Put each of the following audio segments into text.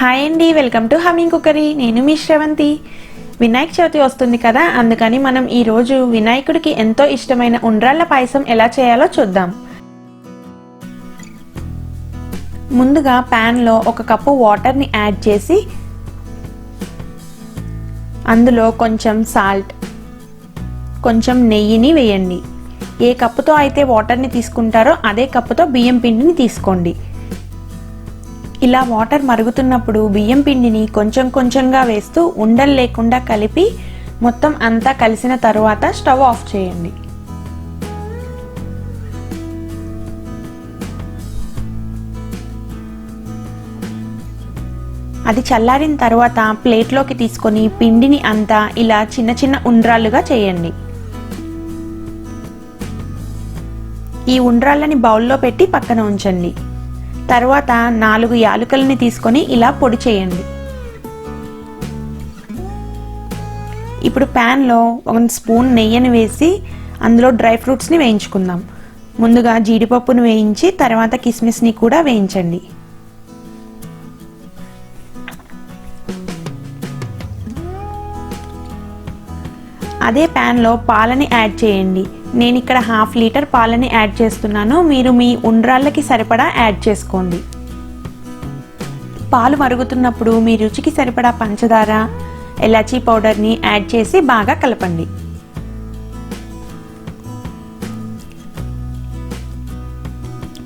Hi అండి, welcome to humming cookery. నేను మీ శ్రవంతి. వినాయక చవితి వస్తుంది కదా, అందుకని మనం ఈరోజు వినాయకుడికి ఎంతో ఇష్టమైన ఉండ్రాళ్ళ పాయసం ఎలా చేయాలో చూద్దాం. ముందుగా ప్యాన్లో 1 కప్పు వాటర్ని యాడ్ చేసి అందులో కొంచెం సాల్ట్, కొంచెం నెయ్యిని వేయండి. ఏ కప్పుతో అయితే వాటర్ని తీసుకుంటారో అదే కప్పుతో బియ్యం పిండిని తీసుకోండి. ఇలా వాటర్ మరుగుతున్నప్పుడు బియ్యం పిండిని కొంచెం కొంచెంగా వేస్తూ ఉండలు లేకుండా కలిపి మొత్తం అంతా కలిసిన తరువాత స్టవ్ ఆఫ్ చేయండి. అది చల్లారిన తర్వాత ప్లేట్లోకి తీసుకొని పిండిని అంతా ఇలా చిన్న చిన్న ఉండ్రాళ్ళుగా చేయండి. ఈ ఉండ్రాళ్ళని బౌల్లో పెట్టి పక్కన ఉంచండి. తర్వాత 4 యాలకులని తీసుకొని ఇలా పొడి చేయండి. ఇప్పుడు ప్యాన్లో 1 స్పూన్ నెయ్యిని వేసి అందులో డ్రై ఫ్రూట్స్ని వేయించుకుందాం. ముందుగా జీడిపప్పును వేయించి తర్వాత కిస్మిస్ని కూడా వేయించండి. అదే ప్యాన్లో పాలని యాడ్ చేయండి. నేను ఇక్కడ 1/2 లీటర్ పాలని యాడ్ చేస్తున్నాను. మీరు మీ ఉండ్రాళ్ళకి సరిపడా యాడ్ చేసుకోండి. పాలు మరుగుతున్నప్పుడు మీ రుచికి సరిపడా పంచదార, ఎలాచీ పౌడర్ని యాడ్ చేసి బాగా కలపండి.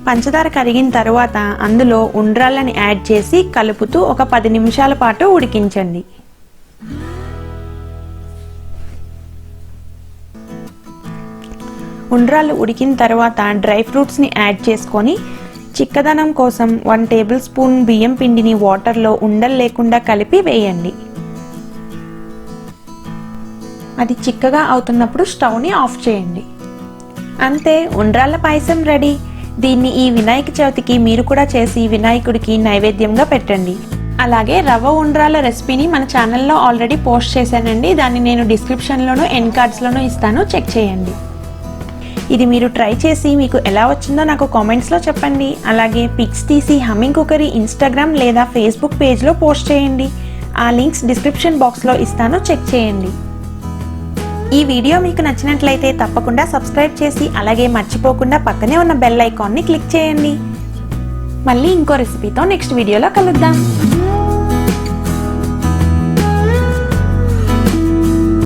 పంచదార కరిగిన తర్వాత అందులో ఉండ్రాళ్ళని యాడ్ చేసి కలుపుతూ ఒక 10 నిమిషాల పాటు ఉడికించండి. ఉండ్రాళ్ళు ఉడికిన తర్వాత డ్రై ఫ్రూట్స్ని యాడ్ చేసుకొని చిక్కదనం కోసం 1 టేబుల్ స్పూన్ బియ్యం పిండిని వాటర్లో ఉండలు లేకుండా కలిపి వేయండి. అది చిక్కగా అవుతున్నప్పుడు స్టవ్ని ఆఫ్ చేయండి. అంతే, ఉండ్రాళ్ళ పాయసం రెడీ. దీన్ని ఈ వినాయక చవితికి మీరు కూడా చేసి వినాయకుడికి నైవేద్యంగా పెట్టండి. అలాగే రవ్వ ఉండ్రాళ్ళ రెసిపీని మన ఛానల్లో ఆల్రెడీ పోస్ట్ చేశానండి. దాన్ని నేను డిస్క్రిప్షన్లోనూ ఎండ్ కార్డ్స్లోనూ ఇస్తాను, చెక్ చేయండి. ఇది మీరు ట్రై చేసి మీకు ఎలా వచ్చిందో నాకు కామెంట్స్లో చెప్పండి. అలాగే పిక్స్ తీసి హమ్మింగ్ కుకరీ ఇన్స్టాగ్రామ్ లేదా ఫేస్బుక్ పేజ్లో పోస్ట్ చేయండి. ఆ లింక్స్ డిస్క్రిప్షన్ బాక్స్లో ఇస్తాను, చెక్ చేయండి. ఈ వీడియో మీకు నచ్చినట్లయితే తప్పకుండా సబ్స్క్రైబ్ చేసి అలాగే మర్చిపోకుండా పక్కనే ఉన్న బెల్ ఐకాన్ని క్లిక్ చేయండి. మళ్ళీ ఇంకో రెసిపీతో నెక్స్ట్ వీడియోలో కలుద్దాం.